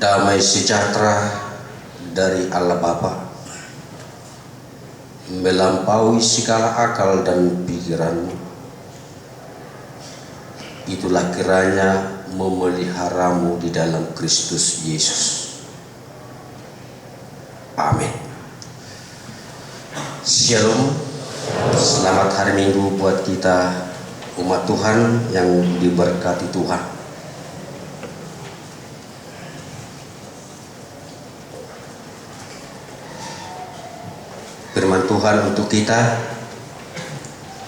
Damai sejahtera dari Allah Bapa melampaui segala akal dan pikiranmu. Itulah kiranya memeliharamu di dalam Kristus Yesus. Amin. Shalom. Selamat hari Minggu buat kita umat Tuhan yang diberkati Tuhan. Firman Tuhan untuk kita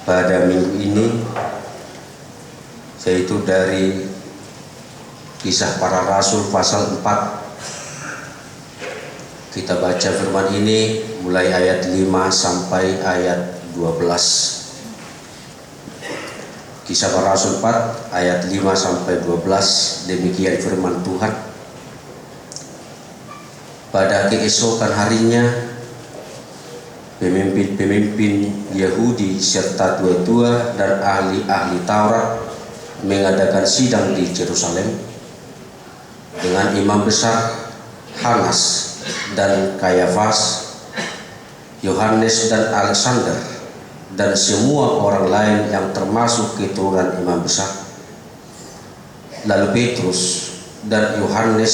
pada minggu ini yaitu dari Kisah Para Rasul pasal 4. Kita baca firman ini mulai ayat 5 sampai ayat 12. Kisah Para Rasul 4 ayat 5 sampai 12. Demikian firman Tuhan. Pada keesokan harinya, pemimpin-pemimpin Yahudi serta tua-tua dan ahli-ahli Taurat mengadakan sidang di Yerusalem dengan imam besar Hanas dan Kayafas, Yohanes dan Alexander, dan semua orang lain yang termasuk keturunan imam besar. Lalu Petrus dan Yohanes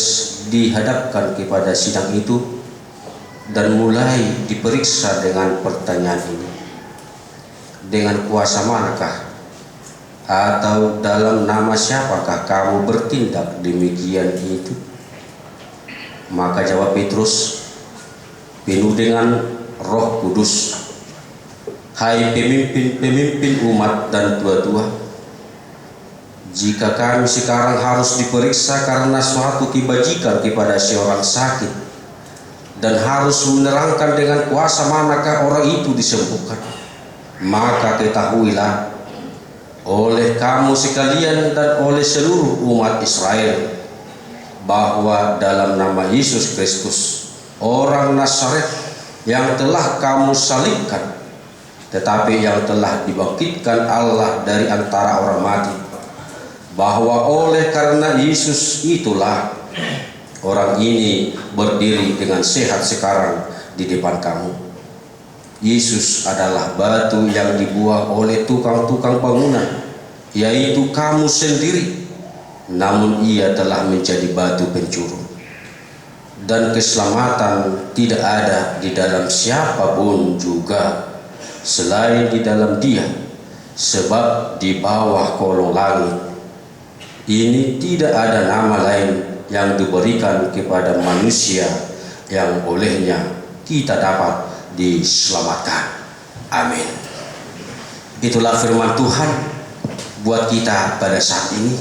dihadapkan kepada sidang itu dan mulai diperiksa dengan pertanyaan ini. Dengan kuasa manakah atau dalam nama siapakah kamu bertindak demikian itu? Maka jawab Petrus penuh dengan Roh Kudus, hai pemimpin-pemimpin umat dan tua-tua, jika kami sekarang harus diperiksa karena suatu kebajikan kepada seorang sakit dan harus menerangkan dengan kuasa manakah orang itu disembuhkan, maka ketahuilah oleh kamu sekalian dan oleh seluruh umat Israel bahwa dalam nama Yesus Kristus, orang Nazaret yang telah kamu salibkan, tetapi yang telah dibangkitkan Allah dari antara orang mati, bahwa oleh karena Yesus itulah orang ini berdiri dengan sehat sekarang di depan kamu. Yesus adalah batu yang dibuang oleh tukang-tukang bangunan, yaitu kamu sendiri, namun ia telah menjadi batu pencuru. Dan keselamatan tidak ada di dalam siapapun juga selain di dalam Dia, sebab di bawah kolong langit ini tidak ada nama lain yang diberikan kepada manusia yang olehnya kita dapat diselamatkan. Amin. Itulah firman Tuhan buat kita pada saat ini.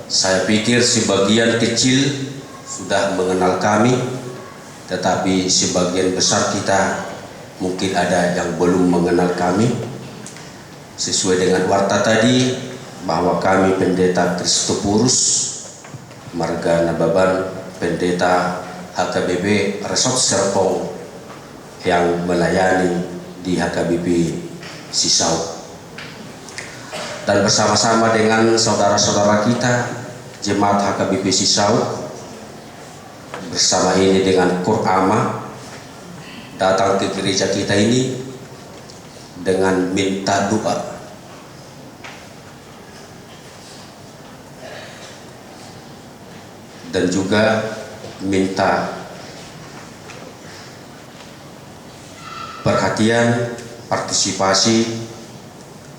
Saya pikir sebagian kecil sudah mengenal kami, tetapi sebagian besar kita mungkin ada yang belum mengenal kami. Sesuai dengan warta tadi bahwa kami pendeta Kristopurus Marga Nababan, pendeta HKBP Resort Serpong yang melayani di HKBP Sisau. Dan bersama-sama dengan saudara-saudara kita jemaat HKBP Sisau, bersama ini dengan Kur'ama, datang ke gereja kita ini dengan minta doa. Dan juga minta perhatian, partisipasi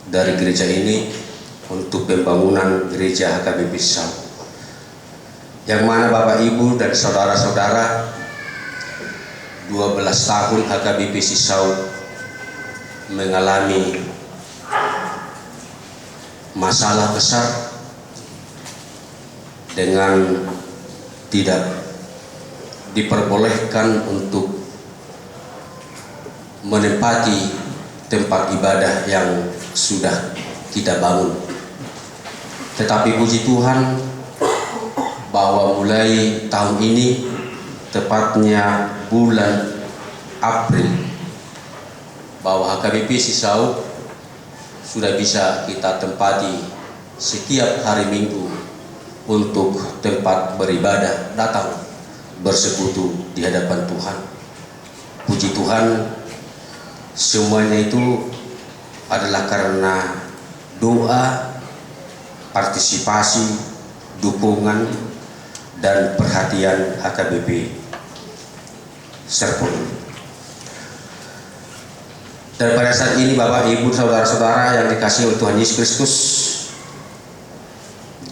dari gereja ini untuk pembangunan gereja HKBP Sisau, yang mana Bapak Ibu dan saudara-saudara 12 tahun HKBP Sisau mengalami masalah besar dengan tidak diperbolehkan untuk menempati tempat ibadah yang sudah kita bangun. Tetapi puji Tuhan bahwa mulai tahun ini, tepatnya bulan April, bahwa HKBP Sisau sudah bisa kita tempati setiap hari Minggu untuk tempat beribadah, datang bersekutu di hadapan Tuhan. Puji Tuhan, semuanya itu adalah karena doa, partisipasi, dukungan, dan perhatian HKBP Serpong. Dan pada saat ini Bapak, Ibu, saudara-saudara yang dikasihi oleh Tuhan Yesus Kristus,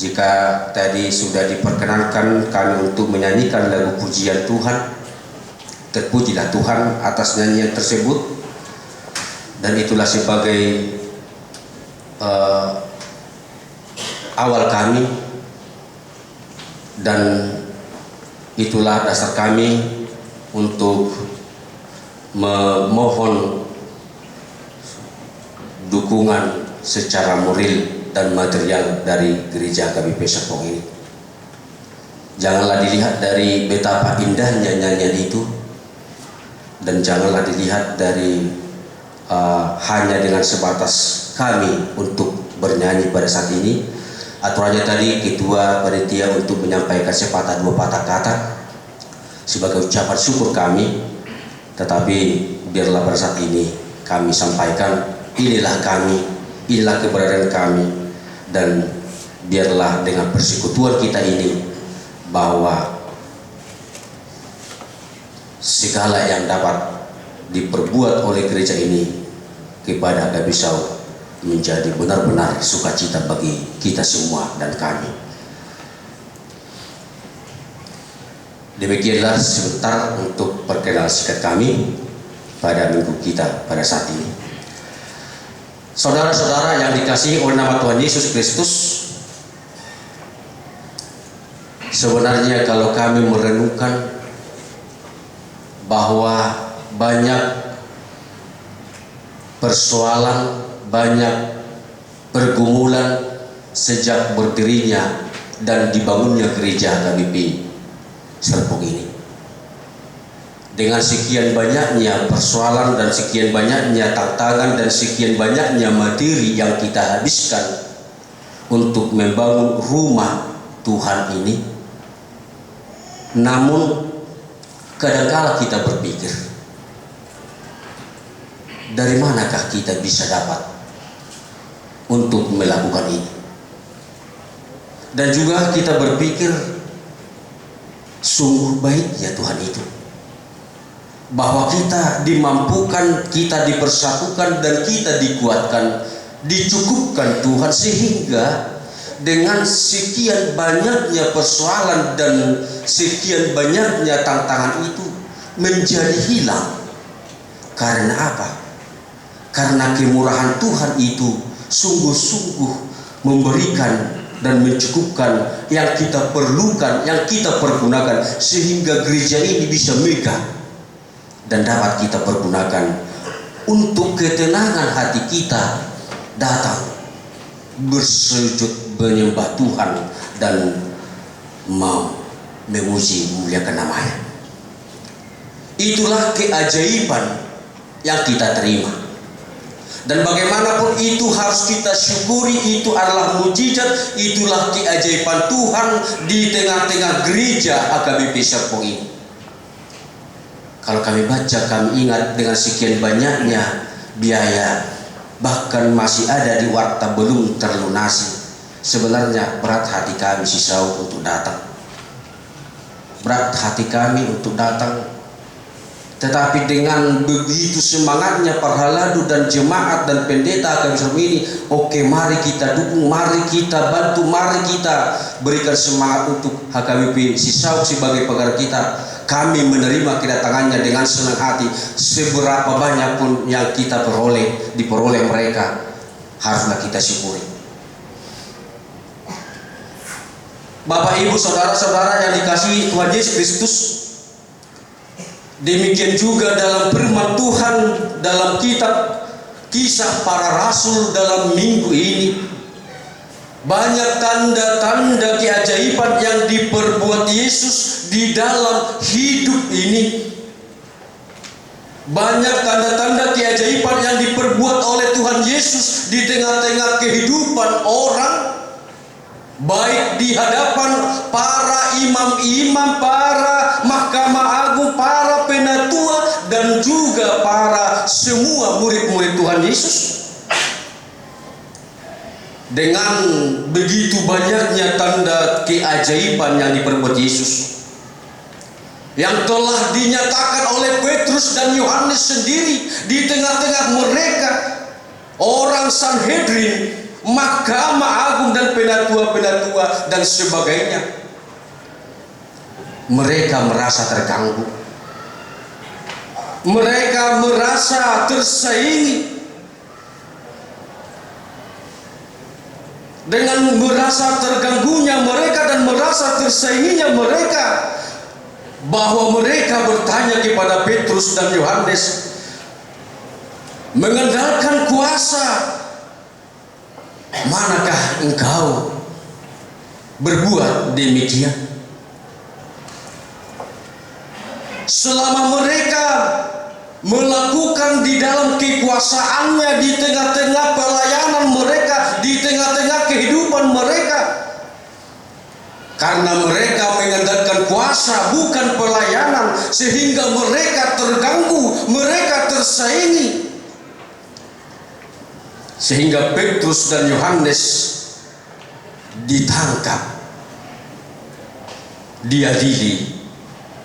jika tadi sudah diperkenankan kami untuk menyanyikan lagu pujian Tuhan, terpujilah Tuhan atas nyanyian tersebut, dan itulah sebagai awal kami, dan itulah dasar kami untuk memohon dukungan secara moral dan material dari gereja HKBP Serpong ini. Janganlah dilihat dari betapa indahnya nyanyian itu, dan janganlah dilihat dari hanya dengan sebatas kami untuk bernyanyi pada saat ini. Aturannya tadi ketua panitia untuk menyampaikan sepatah dua patah kata sebagai ucapan syukur kami, tetapi biarlah pada saat ini kami sampaikan, inilah kami, inilah keberadaan kami, dan biarlah dengan persekutuan kita ini bahwa segala yang dapat diperbuat oleh gereja ini kepada HKBP Sau menjadi benar-benar sukacita bagi kita semua dan kami. Demikianlah sebentar untuk perkenalan singkat kami pada minggu kita pada saat ini. Saudara-saudara yang dikasihi oleh nama Tuhan Yesus Kristus, sebenarnya kalau kami merenungkan bahwa banyak persoalan, banyak pergumulan sejak berdirinya dan dibangunnya gereja HKBP Serpong ini. Dengan sekian banyaknya persoalan dan sekian banyaknya tantangan dan sekian banyaknya materi yang kita habiskan untuk membangun rumah Tuhan ini, namun kadangkala kita berpikir, dari manakah kita bisa dapat untuk melakukan ini? Dan juga kita berpikir, sungguh baik ya Tuhan itu, bahwa kita dimampukan, kita dipersatukan, dan kita dikuatkan, dicukupkan Tuhan, sehingga dengan sekian banyaknya persoalan dan sekian banyaknya tantangan itu menjadi hilang. Karena apa? Karena kemurahan Tuhan itu sungguh-sungguh memberikan dan mencukupkan yang kita perlukan, yang kita pergunakan, sehingga gereja ini bisa megah dan dapat kita pergunakan untuk ketenangan hati kita datang bersujud menyembah Tuhan dan mau memuji memuliakan namanya. Itulah keajaiban yang kita terima. Dan bagaimanapun itu harus kita syukuri, itu adalah mujizat, itulah keajaiban Tuhan di tengah-tengah gereja HKBP Serpong ini. Kalau kami baca, kami ingat dengan sekian banyaknya biaya, bahkan masih ada di warta belum terlunasi. Sebenarnya berat hati kami si Sau untuk datang. Berat hati kami untuk datang. Tetapi dengan begitu semangatnya Parhaladu dan jemaat dan pendeta HKBP Serpong ini, oke, mari kita dukung, mari kita bantu, mari kita berikan semangat untuk HKBP Sau sebagai penggerak kita. Kami menerima kedatangannya dengan senang hati. Seberapa banyak pun yang kita diperoleh mereka, haruslah kita syukuri. Bapak, Ibu, saudara-saudara yang dikasihi Tuhan Yesus Kristus, demikian juga dalam firman Tuhan dalam kitab Kisah Para Rasul dalam minggu ini, banyak tanda-tanda keajaiban yang diperbuat Yesus di dalam hidup ini. Banyak tanda-tanda keajaiban yang diperbuat oleh Tuhan Yesus di tengah-tengah kehidupan orang. baik di hadapan para imam-imam, para mahkamah agung, para penatua, dan juga para semua murid-murid Tuhan Yesus. Dengan begitu banyaknya tanda keajaiban yang diperbuat Yesus, yang telah dinyatakan oleh Petrus dan Yohanes sendiri di tengah-tengah mereka, orang Sanhedrin, mahkamah agung dan penatua-penatua dan sebagainya, mereka merasa terganggu, mereka merasa tersaingi. Dengan merasa terganggunya mereka dan merasa tersainginya mereka, bahwa mereka bertanya kepada Petrus dan Yohanes, mengandalkan kuasa manakah engkau berbuat demikian? Selama mereka melakukan di dalam kekuasaannya, di tengah-tengah pelayanan mereka, di tengah-tengah kehidupan mereka, karena mereka mengandalkan kuasa bukan pelayanan, sehingga mereka terganggu, mereka tersaingi. Sehingga Petrus dan Yohanes ditangkap, diadili,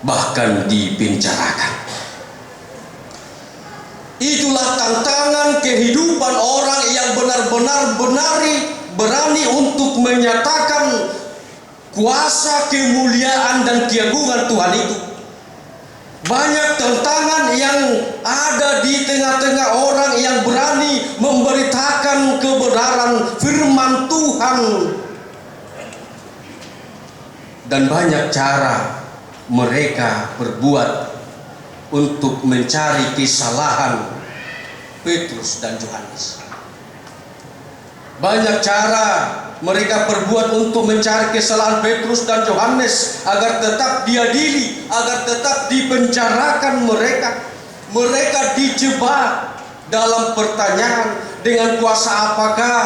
bahkan dipenjarakan. Itulah tantangan kehidupan orang yang benar-benar berani untuk menyatakan kuasa, kemuliaan, dan keagungan Tuhan itu. Banyak tantangan yang ada di tengah-tengah orang yang berani memberitakan kebenaran firman Tuhan. Dan banyak cara mereka berbuat untuk mencari kesalahan Petrus dan Yohanes. Banyak cara mereka perbuat untuk mencari kesalahan Petrus dan Yohanes agar tetap diadili, agar tetap dipenjarakan mereka. Mereka dijebak dalam pertanyaan, dengan kuasa apakah,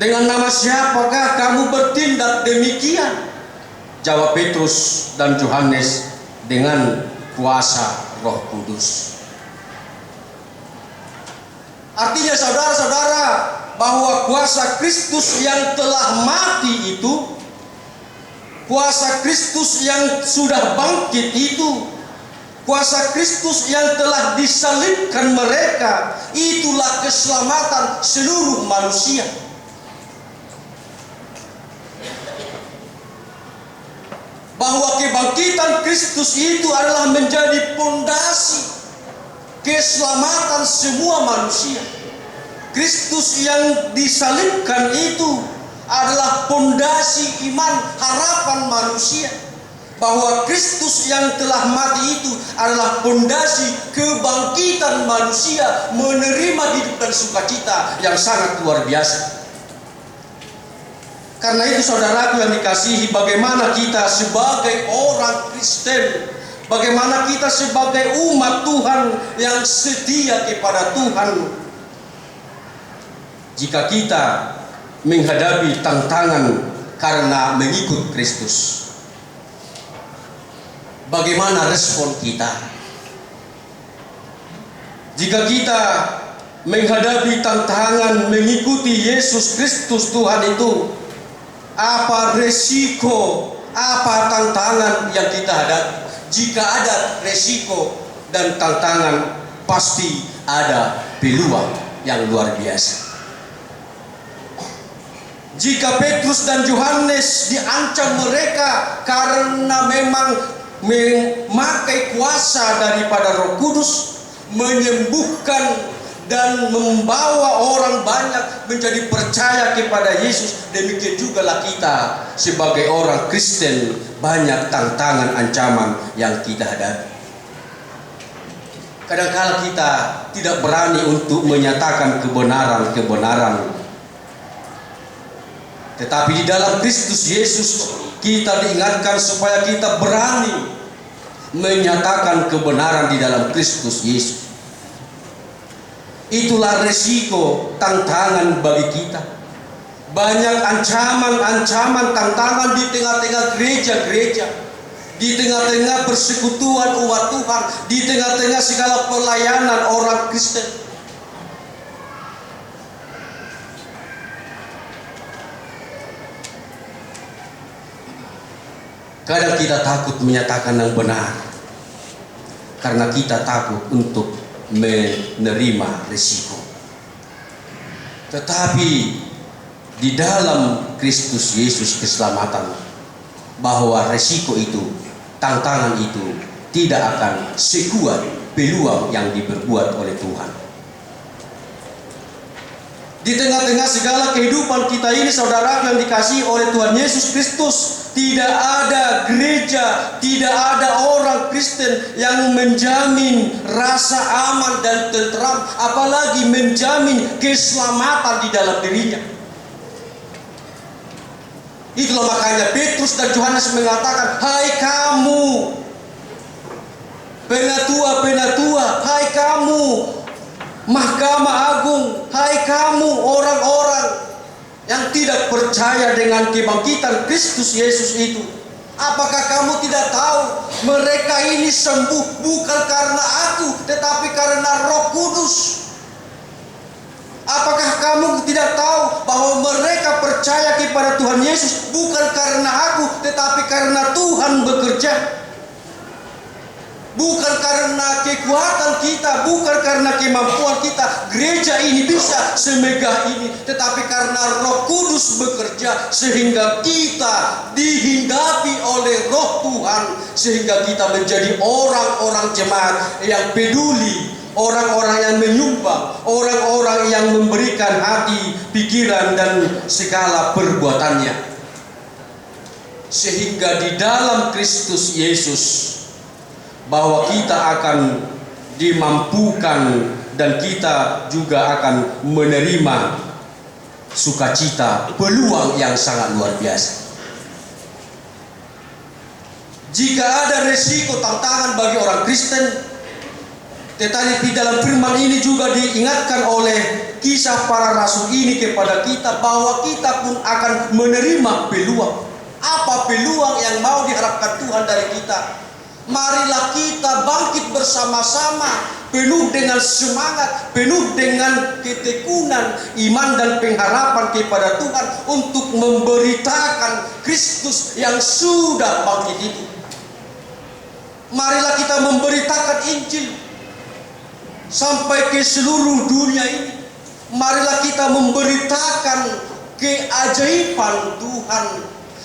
dengan nama siapakah kamu bertindak demikian? Jawab Petrus dan Yohanes, dengan kuasa Roh Kudus. Artinya saudara-saudara, bahwa kuasa Kristus yang telah mati itu, kuasa Kristus yang sudah bangkit itu, kuasa Kristus yang telah disalibkan mereka, itulah keselamatan seluruh manusia. Bahwa kebangkitan Kristus itu adalah menjadi pondasi keselamatan semua manusia. Kristus yang disalibkan itu adalah pondasi iman, harapan manusia. Bahwa Kristus yang telah mati itu adalah pondasi kebangkitan manusia, menerima hidup dan sukacita yang sangat luar biasa. Karena itu saudaraku yang dikasihi, bagaimana kita sebagai orang Kristen, bagaimana kita sebagai umat Tuhan yang setia kepada Tuhan, jika kita menghadapi tantangan karena mengikut Kristus, bagaimana respon kita? Jika kita menghadapi tantangan mengikuti Yesus Kristus Tuhan itu, apa resiko, apa tantangan yang kita hadapi? Jika ada resiko dan tantangan, pasti ada peluang yang luar biasa. Jika Petrus dan Yohanes diancam mereka karena memang memakai kuasa daripada Roh Kudus, menyembuhkan dan membawa orang banyak menjadi percaya kepada Yesus, demikian jugalah kita sebagai orang Kristen, banyak tantangan, ancaman yang kita hadapi. Kadang-kala kita tidak berani untuk menyatakan kebenaran-kebenaran, tetapi di dalam Kristus Yesus kita diingatkan supaya kita berani menyatakan kebenaran di dalam Kristus Yesus. Itulah resiko tantangan bagi kita. Banyak ancaman-ancaman, tantangan di tengah-tengah gereja-gereja, di tengah-tengah persekutuan umat Tuhan, di tengah-tengah segala pelayanan orang Kristen. Kadang kita takut menyatakan yang benar karena kita takut untuk menerima risiko. Tetapi di dalam Kristus Yesus keselamatan, bahwa risiko itu, tantangan itu tidak akan sekuat peluang yang diperbuat oleh Tuhan. Di tengah-tengah segala kehidupan kita ini, saudara yang dikasihi oleh Tuhan Yesus Kristus, tidak ada gereja, tidak ada orang Kristen yang menjamin rasa aman dan tentram, apalagi menjamin keselamatan di dalam dirinya. Itulah makanya Petrus dan Yohanes mengatakan, hai kamu penatua-penatua, hai kamu Mahkamah Agung, hai kamu orang-orang yang tidak percaya dengan kebangkitan Kristus Yesus itu. Apakah kamu tidak tahu mereka ini sembuh bukan karena aku, tetapi karena Roh Kudus? Apakah kamu tidak tahu bahwa mereka percaya kepada Tuhan Yesus bukan karena aku, tetapi karena Tuhan bekerja? Bukan karena kekuatan kita, bukan karena kemampuan kita, gereja ini bisa semegah ini, tetapi karena Roh Kudus bekerja sehingga kita dihinggapi oleh Roh Tuhan, sehingga kita menjadi orang-orang jemaat yang peduli, orang-orang yang menyumbang, orang-orang yang memberikan hati, pikiran dan segala perbuatannya, sehingga di dalam Kristus Yesus bahwa kita akan dimampukan dan kita juga akan menerima sukacita, peluang yang sangat luar biasa. Jika ada resiko tantangan bagi orang Kristen, tetapi di dalam firman ini juga diingatkan oleh kisah para rasul ini kepada kita bahwa kita pun akan menerima peluang. Apa peluang yang mau diharapkan Tuhan dari kita? Marilah kita bangkit bersama-sama, penuh dengan semangat, penuh dengan ketekunan iman dan pengharapan kepada Tuhan untuk memberitakan Kristus yang sudah bangkit itu. Marilah kita memberitakan Injil sampai ke seluruh dunia ini. Marilah kita memberitakan keajaiban Tuhan.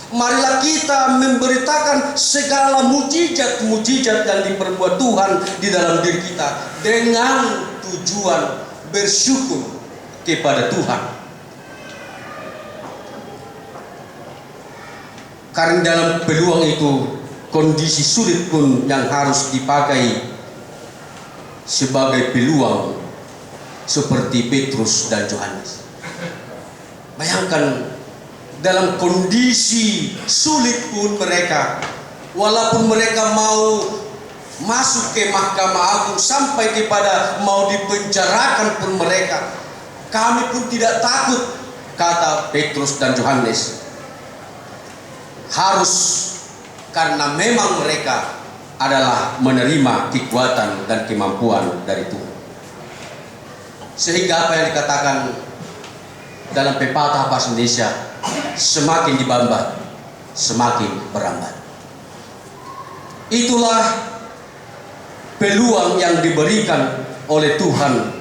Marilah kita memberitakan segala mujizat-mujizat yang diperbuat Tuhan di dalam diri kita dengan tujuan bersyukur kepada Tuhan. Karena dalam peluang itu, kondisi sulit pun yang harus dipakai sebagai peluang seperti Petrus dan Yohanes. Bayangkan, dalam kondisi sulit pun mereka, walaupun mereka mau masuk ke Mahkamah Agung sampai kepada mau dipenjarakan pun mereka, kami pun tidak takut, kata Petrus dan Yohanes. Harus, karena memang mereka adalah menerima kekuatan dan kemampuan dari Tuhan. Sehingga apa yang dikatakan dalam pepatah bahasa Indonesia, semakin dibambat, semakin berambat. Itulah peluang yang diberikan oleh Tuhan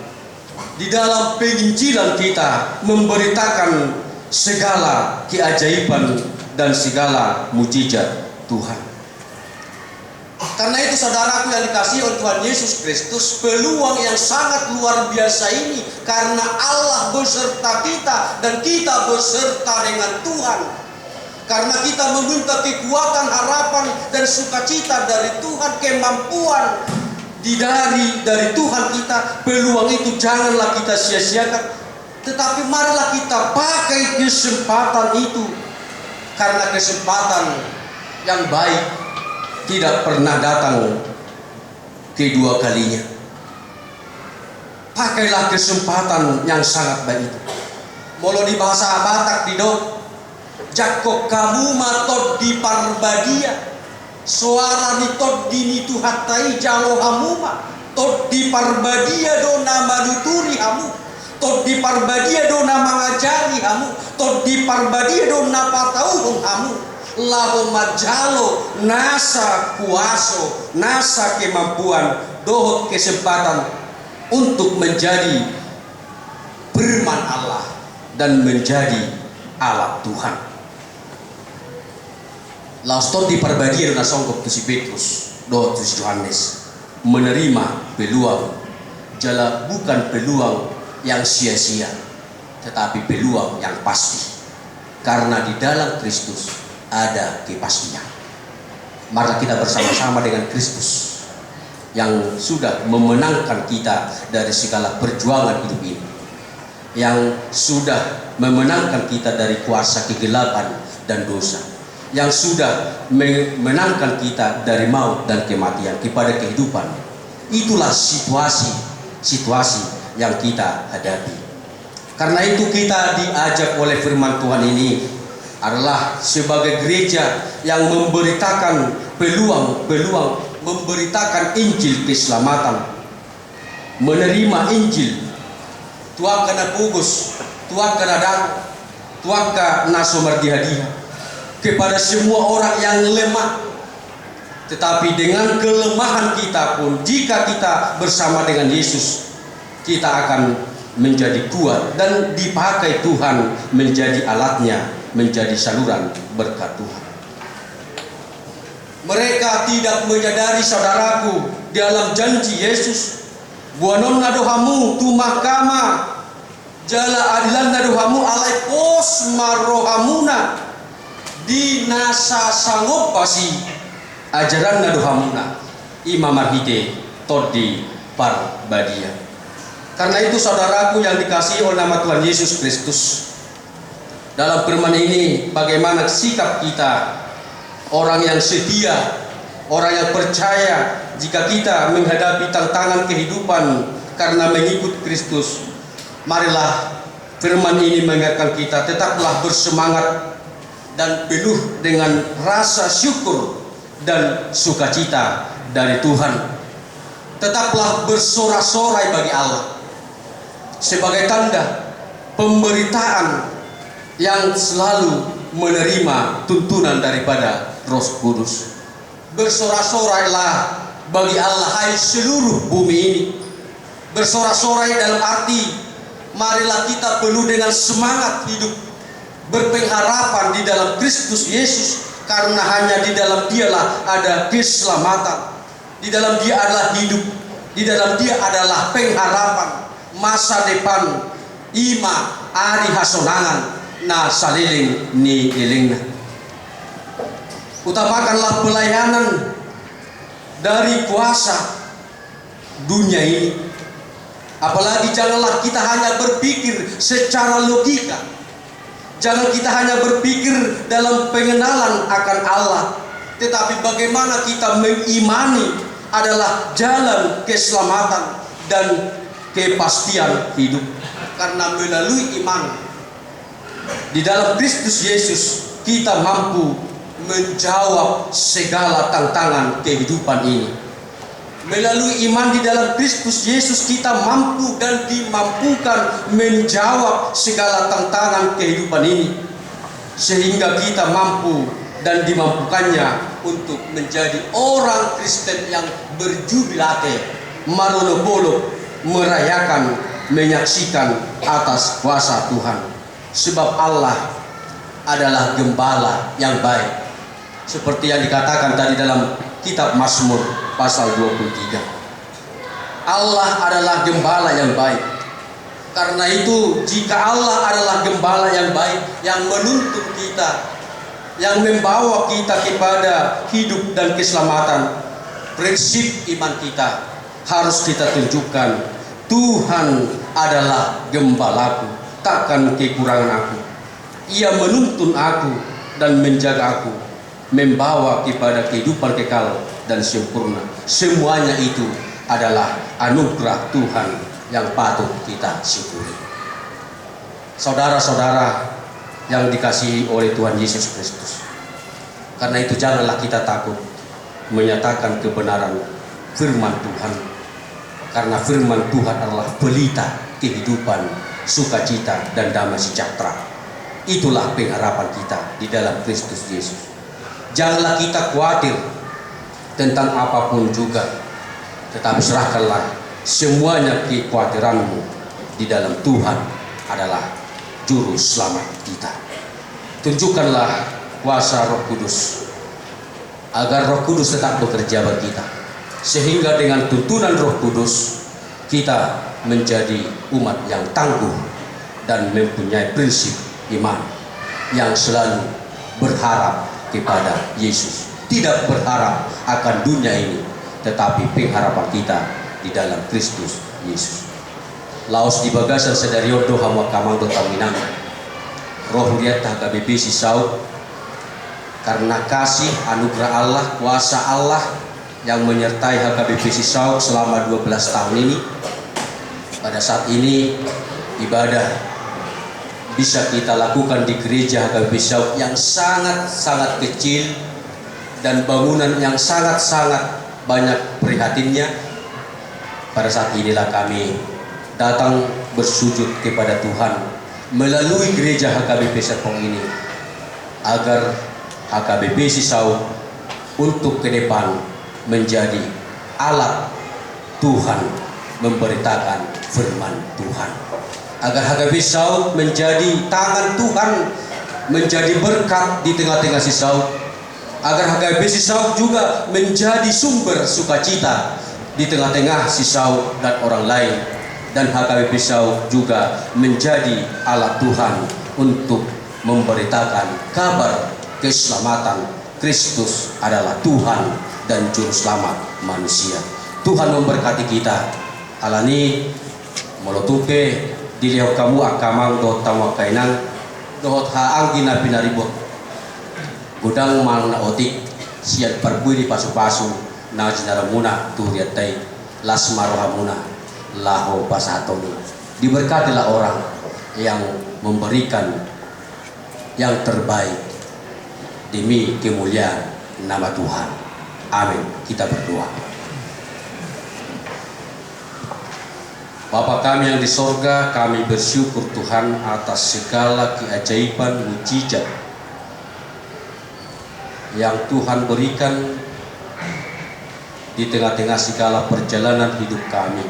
di dalam penginjilan kita, memberitakan segala keajaiban dan segala mujizat Tuhan. Karena itu saudaraku yang dikasihi oleh Tuhan Yesus Kristus, peluang yang sangat luar biasa ini, karena Allah beserta kita dan kita beserta dengan Tuhan. Karena kita meminta kekuatan, harapan dan sukacita dari Tuhan, kemampuan dari Tuhan kita, peluang itu janganlah kita sia-siakan, tetapi marilah kita pakai kesempatan itu, karena kesempatan yang baik tidak pernah datang kedua kalinya. Pakailah kesempatan yang sangat baik itu. Molo di bahasa Batak di dok, jakok kamu matot di parbadia, suara ni tot di nitu hatai jalo hamuma, tot di parbadia do nama nuturi hamu, tot di parbadia do nama ngajari hamu, tot di parbadia do nama tahu hamu, laho majalo nasa kuaso, nasa kemampuan, dohot kesempatan untuk menjadi firman Allah dan menjadi alat Tuhan. Lauston di parbadia dan songkok tu si Petrus, do tu si Yohanes menerima peluang, jala bukan peluang yang sia-sia, tetapi peluang yang pasti. Karena di dalam Kristus ada kepastian. Mari kita bersama-sama dengan Kristus yang sudah memenangkan kita dari segala perjuangan hidup ini, yang sudah memenangkan kita dari kuasa kegelapan dan dosa, yang sudah memenangkan kita dari maut dan kematian kepada kehidupan. Itulah situasi yang kita hadapi. Karena itu kita diajak oleh firman Tuhan ini adalah sebagai gereja yang memberitakan peluang, memberitakan Injil keselamatan, menerima Injil. Tuang kana pugus, tuang kana dak, tuang ka nasomar dihadiah kepada semua orang yang lemah. Tetapi dengan kelemahan kita pun, jika kita bersama dengan Yesus, kita akan menjadi kuat dan dipakai Tuhan menjadi alatnya, menjadi saluran berkat Tuhan. Mereka tidak menyadari, saudaraku, dalam janji Yesus, buanon nadohamu tu mahkamah, jala adilan nadohamu alai pos marohamuna, di nasa sangop pasi ajaran nadohamuna imam marhite todi parbadia. Karena itu saudaraku yang dikasihi oleh nama Tuhan Yesus Kristus, dalam firman ini bagaimana sikap kita, orang yang setia, orang yang percaya, jika kita menghadapi tantangan kehidupan karena mengikut Kristus. Marilah firman ini mengingatkan kita, tetaplah bersemangat dan penuh dengan rasa syukur dan sukacita dari Tuhan. Tetaplah bersorak-sorai bagi Allah sebagai tanda pemberitaan yang selalu menerima tuntunan daripada Roh Kudus. Bersorak-sorailah bagi Allah, hai seluruh bumi ini. Bersorak-sorai dalam arti marilah kita penuh dengan semangat hidup, berpengharapan di dalam Kristus Yesus, karena hanya di dalam Dialah ada keselamatan, di dalam Dia adalah hidup, di dalam Dia adalah pengharapan masa depan. Ima ari hasonangan na saliling ni ilingna. Utamakanlah pelayanan dari kuasa dunia ini. Apalagi janganlah kita hanya berpikir secara logika. Jangan kita hanya berpikir dalam pengenalan akan Allah, tetapi bagaimana kita mengimani adalah jalan keselamatan dan kepastian hidup. Karena melalui iman di dalam Kristus Yesus, kita mampu menjawab segala tantangan kehidupan ini. Melalui iman di dalam Kristus Yesus, kita mampu dan dimampukan menjawab segala tantangan kehidupan ini, sehingga kita mampu dan dimampukannya untuk menjadi orang Kristen yang berjubilate, marono-bolo, merayakan, menyaksikan atas kuasa Tuhan. Sebab Allah adalah gembala yang baik, seperti yang dikatakan tadi dalam kitab Mazmur pasal 23. Allah adalah gembala yang baik. Karena itu, jika Allah adalah gembala yang baik, yang menuntun kita, yang membawa kita kepada hidup dan keselamatan, prinsip iman kita harus kita tunjukkan, Tuhan adalah gembalaku, takkan kekurangan aku. Ia menuntun aku dan menjaga aku, membawa kepada kehidupan kekal dan sempurna. Semuanya itu adalah anugerah Tuhan yang patut kita syukuri. Saudara-saudara yang dikasihi oleh Tuhan Yesus Kristus, karena itu janganlah kita takut menyatakan kebenaran firman Tuhan, karena firman Tuhan adalah pelita kehidupan, sukacita, dan damai sejahtera. Itulah pengharapan kita di dalam Kristus Yesus. Janganlah kita khawatir tentang apapun juga, tetapi serahkanlah semuanya kekhawatiranmu di dalam Tuhan adalah juru selamat kita. Tunjukkanlah kuasa Roh Kudus, agar Roh Kudus tetap bekerja bagi kita, sehingga dengan tuntunan Roh Kudus kita menjadi umat yang tangguh dan mempunyai prinsip iman yang selalu berharap kepada Yesus, tidak berharap akan dunia ini, tetapi pengharapan kita di dalam Kristus Yesus. Laos di bagasan sedario doha makamang do taminang roh liat HKBP sisau, karena kasih anugerah Allah, kuasa Allah yang menyertai HKBP Sisau selama 12 tahun ini. Pada saat ini ibadah bisa kita lakukan di gereja HKBP Sisau yang sangat-sangat kecil dan bangunan yang sangat-sangat banyak prihatinnya. Pada saat inilah kami datang bersujud kepada Tuhan melalui gereja HKBP Serpong ini, agar HKBP Sisau untuk ke depan menjadi alat Tuhan memberitakan firman Tuhan, agar HKBP Sisau menjadi tangan Tuhan, menjadi berkat di tengah-tengah Sisau, agar HKBP Sisau juga menjadi sumber sukacita di tengah-tengah Sisau dan orang lain, dan HKBP Sisau juga menjadi alat Tuhan untuk memberitakan kabar keselamatan. Kristus adalah Tuhan dan Juru Selamat manusia. Tuhan memberkati kita. Alani molotupe dilihat kamu akamang do tawakainang dohot haang gina pinaribot gudang mal na otik siat pergui di pasu-pasu na jinaramuna turiatai las marohamuna laho pasatoni. Diberkatilah orang yang memberikan yang terbaik demi kemuliaan nama Tuhan. Amin. Kita berdoa. Bapa kami yang di sorga, kami bersyukur Tuhan atas segala keajaiban mujizat yang Tuhan berikan di tengah-tengah segala perjalanan hidup kami.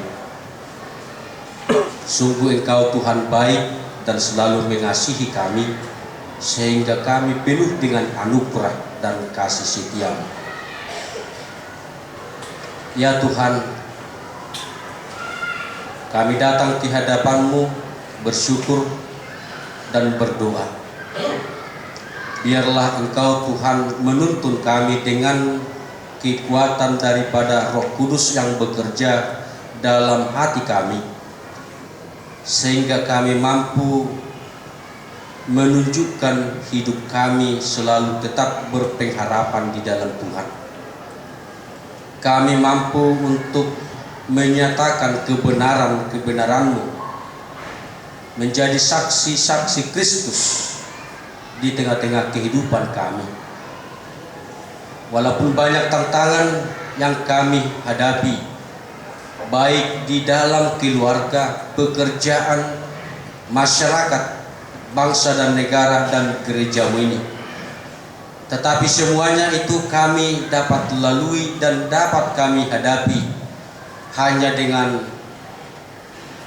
Sungguh Engkau Tuhan baik dan selalu mengasihi kami, sehingga kami penuh dengan anugerah dan kasih setia-Mu. Ya Tuhan, kami datang di hadapan-Mu bersyukur dan berdoa. Biarlah Engkau Tuhan menuntun kami dengan kekuatan daripada Roh Kudus yang bekerja dalam hati kami, sehingga kami mampu menunjukkan hidup kami selalu tetap berpengharapan di dalam Tuhan. Kami mampu untuk menyatakan kebenaran-kebenaran-Mu, menjadi saksi-saksi Kristus di tengah-tengah kehidupan kami. Walaupun banyak tantangan yang kami hadapi, baik di dalam keluarga, pekerjaan, masyarakat, bangsa dan negara dan gereja-Mu ini, tetapi semuanya itu kami dapat lalui dan dapat kami hadapi hanya dengan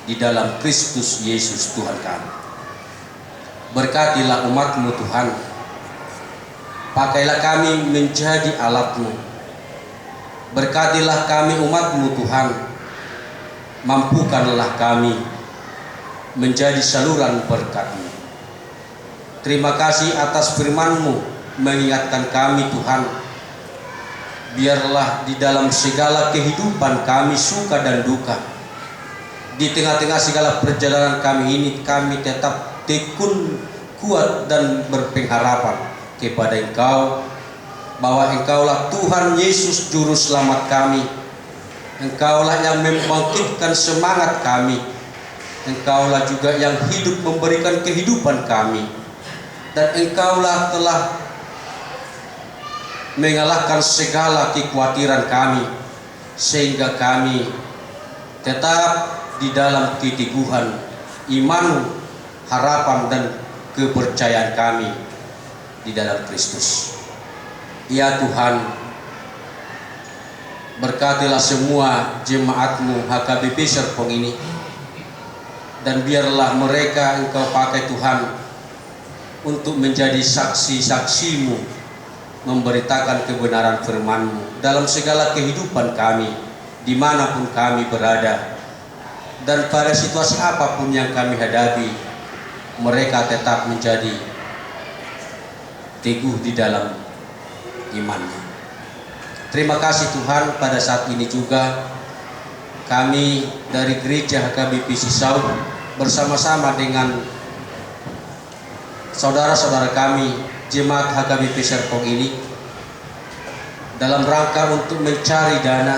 di dalam Kristus Yesus Tuhan kami. Berkatilah umat-Mu Tuhan, pakailah kami menjadi alat-Mu. Berkatilah kami umat-Mu Tuhan, mampukanlah kami menjadi saluran berkat-Mu. Terima kasih atas firman-Mu mengingatkan kami Tuhan. Biarlah di dalam segala kehidupan kami suka dan duka, di tengah-tengah segala perjalanan kami ini, kami tetap tekun, kuat dan berpengharapan kepada Engkau, bahwa Engkaulah Tuhan Yesus Juru Selamat kami, Engkaulah yang membangkitkan semangat kami. Engkaulah juga yang hidup memberikan kehidupan kami. Dan Engkaulah telah mengalahkan segala kekhawatiran kami, sehingga kami tetap di dalam keteguhan iman, harapan dan kepercayaan kami di dalam Kristus. Ya Tuhan, berkatilah semua jemaat-Mu HKBP Serpong ini, dan biarlah mereka Engkau pakai Tuhan untuk menjadi saksi-saksi-Mu, memberitakan kebenaran firman-Mu dalam segala kehidupan kami, dimanapun kami berada, dan pada situasi apapun yang kami hadapi, mereka tetap menjadi teguh di dalam imannya. Terima kasih Tuhan, pada saat ini juga kami dari Gereja HKBP Sisau bersama-sama dengan saudara-saudara kami jemaat HKBP Serpong ini dalam rangka untuk mencari dana,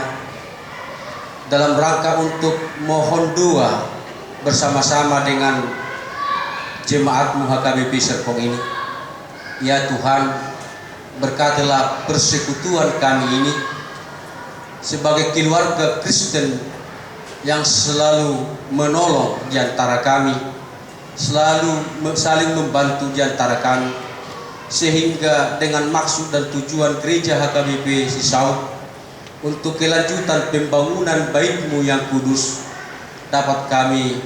dalam rangka untuk mohon doa bersama-sama dengan jemaat-Mu HKBP Serpong ini. Ya Tuhan, berkatilah persekutuan kami ini sebagai keluarga Kristen yang selalu menolong di antara kami, selalu saling membantu di antara kami, sehingga dengan maksud dan tujuan Gereja HKBP Sisau untuk kelanjutan pembangunan Bait-Mu yang kudus dapat kami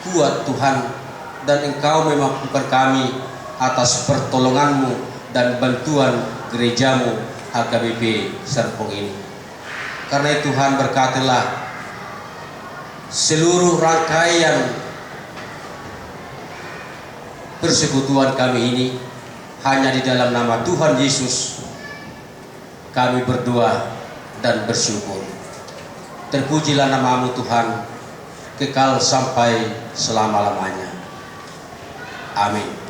kuat Tuhan, dan Engkau memampukan kami atas pertolongan-Mu dan bantuan gereja-Mu HKBP Serpong ini. Karena itu Tuhan, berkatilah seluruh rangkaian persekutuan kami ini. Hanya di dalam nama Tuhan Yesus kami berdoa dan bersyukur. Terpujilah nama-Mu Tuhan, kekal sampai selama-lamanya. Amin.